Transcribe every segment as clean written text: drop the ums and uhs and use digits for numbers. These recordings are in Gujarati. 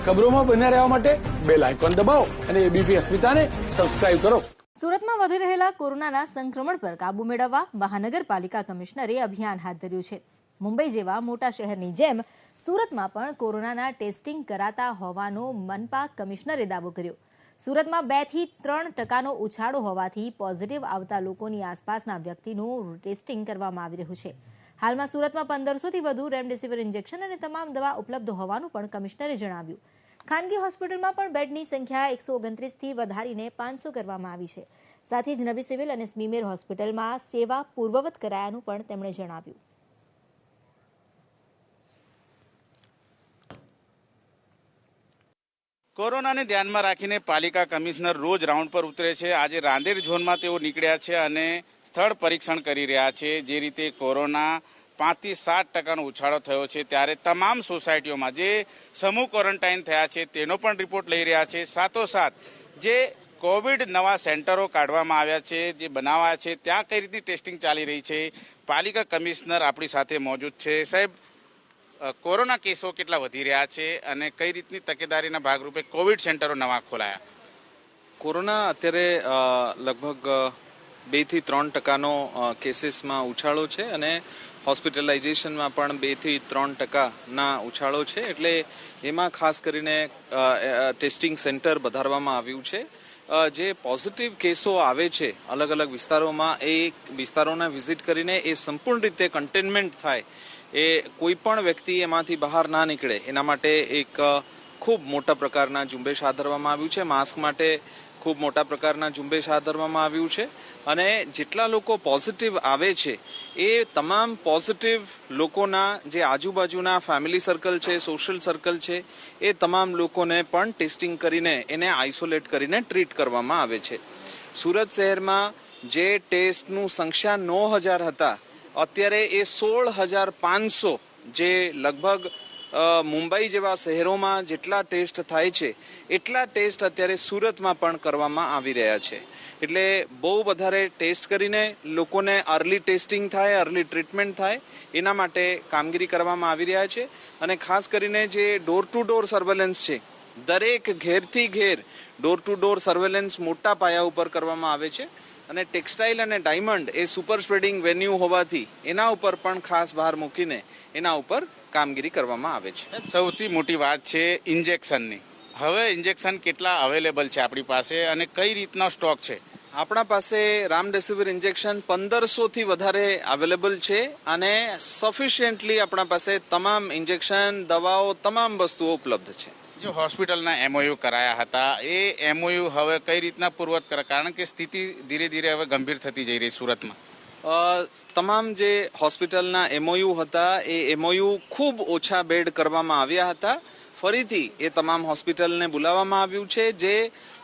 ખબરોમાં બન્યા રહેવા માટે બેલ આઇકોન દબાવો અને એબીપી અસ્મિતાને સબસ્ક્રાઇબ કરો. સુરતમાં વધી રહેલા કોરોનાના સંક્રમણ પર કાબુ મેળવવા મહાનગરપાલિકા કમિશનરે અભિયાન હાથ ધર્યું છે. મુંબઈ જેવા મોટા શહેરની જેમ સુરતમાં પણ કોરોનાના ટેસ્ટિંગ કરાતા હોવાનો મનપા કમિશનરે દાવો કર્યો. સુરતમાં 2 થી 3% ઉછાળો હોવાથી પોઝિટિવ આવતા લોકોની આસપાસના વ્યક્તિનું ટેસ્ટિંગ કરવામાં આવી રહ્યું છે. હાલમાં સુરતમાં 1500 થી વધુ રેમડેસિવિર ઇન્જેક્શન અને તમામ દવા ઉપલબ્ધ હોવાનું પણ કમિશનરે જણાવ્યું. ખાનગી હોસ્પિટલમાં પણ બેડની સંખ્યા 129 થી વધારીને 500 કરવામાં આવી છે. સાથે જ નવી સિવિલ અને સ્મીમેર હોસ્પિટલમાં સેવા પૂર્વવત કરાયાનું પણ તેમણે જણાવ્યું. કોરોનાને ધ્યાનમાં રાખીને પાલિકા કમિશનર રોજ રાઉન્ડ પર ઉતરે છે. આજે રાંદેર ઝોનમાં તેઓ નીકળ્યા છે અને સ્થળ પરીક્ષણ કરી રહ્યા છે. જે રીતે કોરોના 5 થી 7% ઉછાળો થયો છે ત્યારે તમામ સોસાયટીઓમાં જે સમૂહ ક્વોરન્ટાઇન થયા છે તેનો પણ રિપોર્ટ લઈ રહ્યા છે. સાથોસાથ જે કોવિડ નવા સેન્ટરો કાઢવામાં આવ્યા છે, જે બનાવ્યા છે, ત્યાં કઈ રીતની ટેસ્ટિંગ ચાલી રહી છે, પાલિકા કમિશનર આપણી સાથે મોજૂદ છે. સાહેબ, કોરોના કેસો કેટલા વધી રહ્યા છે અને કઈ રીતની તકેદારીના ભાગરૂપે કોવિડ સેન્ટરો નવા ખોલાયા? કોરોના અત્યારે લગભગ 2 થી 3% કેસીસમાં ઉછાળો છે અને હોસ્પિટલાઇઝેશનમાં પણ 2 થી 3% ઉછાળો છે. એટલે એમાં ખાસ કરીને ટેસ્ટિંગ સેન્ટર વધારવામાં આવ્યું છે. જે પોઝિટિવ કેસો આવે છે અલગ અલગ વિસ્તારોમાં, એ વિસ્તારોને વિઝિટ કરીને એ સંપૂર્ણ રીતે કન્ટેનમેન્ટ થાય, એ કોઈ પણ વ્યક્તિ એમાંથી બહાર ના નીકળે એના માટે એક ખૂબ મોટા પ્રકારના ઝુંબેશ હાથ ધરવામાં આવ્યું છે. માસ્ક માટે ખૂબ મોટા પ્રકારના ઝુંબેશ હાથ ધરવામાં આવ્યું છે અને જેટલા લોકો પોઝિટિવ આવે છે એ તમામ પોઝિટિવ લોકોના જે આજુબાજુના ફેમિલી સર્કલ છે, સોશિયલ સર્કલ છે, એ તમામ લોકોને પણ ટેસ્ટિંગ કરીને એને આઇસોલેટ કરીને ટ્રીટ કરવામાં આવે છે. સુરત શહેરમાં જે ટેસ્ટનું સંખ્યા 9000 હતા, અત્યારે એ 16500, જે લગભગ મુંબઈ જેવા શહેરોમાં જેટલા ટેસ્ટ થાય છે એટલા ટેસ્ટ અત્યારે સુરતમાં પણ કરવામાં આવી રહ્યા છે. એટલે બહુ વધારે ટેસ્ટ કરીને લોકોને અર્લી ટેસ્ટિંગ થાય, અર્લી ટ્રીટમેન્ટ થાય, એના માટે કામગીરી કરવામાં આવી રહ્યા છે. અને ખાસ કરીને જે ડોર ટુ ડોર સર્વેલન્સ છે, દરેક ઘેરથી ઘેર ડોર ટુ ડોર સર્વેલન્સ મોટા પાયા ઉપર કરવામાં આવે છે. અને ટેક્સટાઇલ અને ડાયમંડ એ સુપર સ્પ્રેડિંગ વેન્યુ હોવાથી એના ઉપર પણ ખાસ ભાર મૂકીને એના ઉપર કામગીરી કરવામાં આવે છે. સૌથી મોટી વાત છે ઇન્જેક્શનની. હવે ઇન્જેક્શન કેટલા અવેલેબલ છે આપણી પાસે અને કઈ રીતનો સ્ટોક છે? આપણા પાસે રામડેસિવિર ઇન્જેક્શન 1500 થી વધારે અવેલેબલ છે અને સફિશિયન્ટલી આપણા પાસે તમામ ઇન્જેક્શન, દવાઓ, તમામ વસ્તુઓ ઉપલબ્ધ છે. જો હોસ્પિટલના એમઓયુ કરાયા હતા, એ એમઓયુ હવે કઈ રીતના પૂર્વત કરે? કારણ કે સ્થિતિ ધીરે ધીરે હવે ગંભીર થતી જઈ રહી સુરતમાં. તમામ જે હોસ્પિટલના એમઓયુ હતા એ એમઓયુ ખૂબ ઓછા બેડ કરવામાં આવ્યા હતા. ફરીથી એ તમામ હોસ્પિટલને બોલાવવામાં આવ્યું છે. જે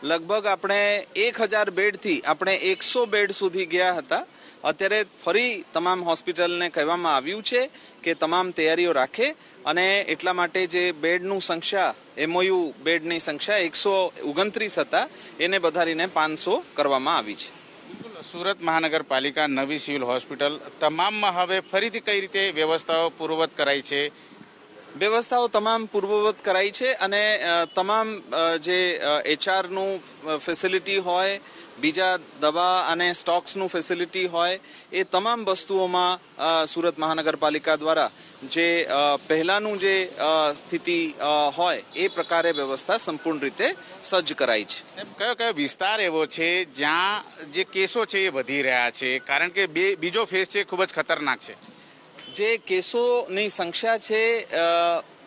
લગભગ આપણે 1000 બેડથી આપણે 100 બેડ સુધી ગયા હતા. અત્યારે ફરી તમામ હોસ્પિટલને કહેવામાં આવ્યું છે કે તમામ તૈયારીઓ રાખે અને એટલા માટે જે બેડનું સંખ્યા, એમઓયુ બેડની સંખ્યા 129 હતા, એને વધારીને 500 કરવામાં આવી છે. સુરત મહાનગરપાલિકા નવી સિવિલ હોસ્પિટલ તમામમાં હવે ફરીથી કઈ રીતે વ્યવસ્થાઓ પૂર્વવત કરાઈ છે? વ્યવસ્થાઓ તમામ પૂર્વવત કરાઈ છે અને તમામ જે એચઆરનું ફેસિલિટી હોય, બીજા દવા અને સ્ટોક્સનું ફેસિલિટી હોય, એ તમામ વસ્તુઓમાં સુરત મહાનગરપાલિકા દ્વારા જે પહેલાનું જે સ્થિતિ હોય એ પ્રકારે વ્યવસ્થા સંપૂર્ણ રીતે સજ્જ કરાઈ છે. કયો કયો વિસ્તાર એવો છે જ્યાં જે કેસો છે એ વધી રહ્યા છે? કારણ કે બીજો ફેઝ છે ખૂબ જ ખતરનાક છે. જે કેસોની સંખ્યા છે,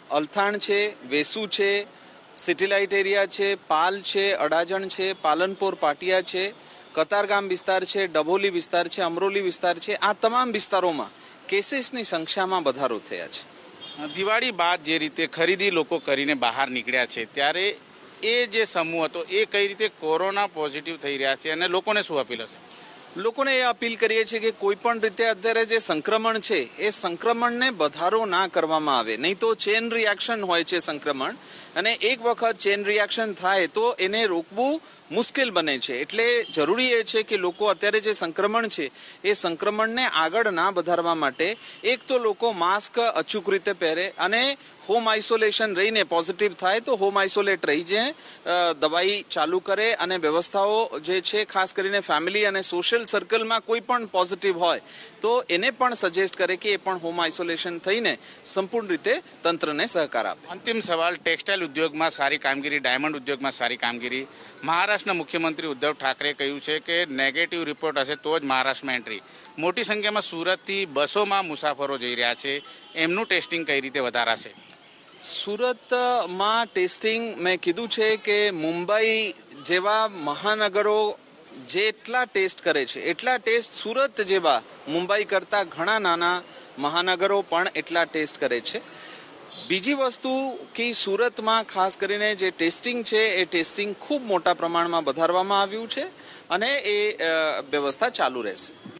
અલથાણ છે, વેસુ છે, સિટીલાઇટ એરિયા છે, પાલ છે, અડાજણ છે, પાલનપુર પાટિયા છે, કતારગામ વિસ્તાર છે, ડભોલી વિસ્તાર છે, અમરોલી વિસ્તાર છે, આ તમામ વિસ્તારોમાં કેસીસની સંખ્યામાં વધારો થયા છે. દિવાળી બાદ જે રીતે ખરીદી લોકો કરીને બહાર નીકળ્યા છે, ત્યારે એ જે સમૂહ હતો એ કઈ રીતે કોરોના પોઝિટિવ થઈ રહ્યા છે અને લોકોને શું અપીલ હશે? લોકોને એ અપીલ કરીએ છીએ કે કોઈ પણ રીતે અત્યારે જે સંક્રમણ છે એ સંક્રમણને વધારો ના કરવામાં આવે, નહીં તો ચેન રિએક્શન હોય છે સંક્રમણ, અને એક વખત ચેન રિએક્શન થાય તો એને રોકવું મુશ્કેલ બને છે. એટલે જરૂરી એ છે કે લોકો અત્યારે જે સંક્રમણ છે એ સંક્રમણને આગળ ના વધારવા માટે એક તો લોકો માસ્ક અચૂક રીતે પહેરે અને હોમ આઇસોલેશન રહીને પોઝિટિવ થાય તો હોમ આઇસોલેટ રહી જાય, દવાઈ ચાલુ કરે અને વ્યવસ્થાઓ જે છે ખાસ કરીને ફેમિલી અને સોશિયલ સર્કલમાં કોઈ પણ પોઝિટિવ હોય તો એને પણ સજેસ્ટ કરે કે એ પણ હોમ આઇસોલેશન થઈને સંપૂર્ણ રીતે તંત્રને સહકાર આપે. અંતિમ સવાલ, ટેક્સટાઇલ ઉદ્યોગમાં સારી કામગીરી, ડાયમંડ ઉદ્યોગમાં સારી કામગીરી. મહારાષ્ટ્રના મુખ્યમંત્રી ઉદ્ધવ ઠાકરે કહ્યું છે કે નેગેટિવ રિપોર્ટ હશે તો જ મહારાષ્ટ્રમાં એન્ટ્રી. મોટી સંખ્યામાં સુરતથી બસોમાં મુસાફરો જઈ રહ્યા છે, એમનું ટેસ્ટિંગ કઈ રીતે વધારાશે? સુરતમાં ટેસ્ટિંગ મેં કીધું છે કે મુંબઈ જેવા મહાનગરો જેટલા ટેસ્ટ કરે છે એટલા ટેસ્ટ સુરત જેવા મુંબઈ કરતા ઘણા નાના મહાનગરો પણ એટલા ટેસ્ટ કરે છે. બીજી વસ્તુ કે સુરતમાં ખાસ કરીને જે ટેસ્ટિંગ છે એ ટેસ્ટિંગ ખૂબ મોટા પ્રમાણમાં વધારવામાં આવ્યું છે અને એ વ્યવસ્થા ચાલુ રહેશે.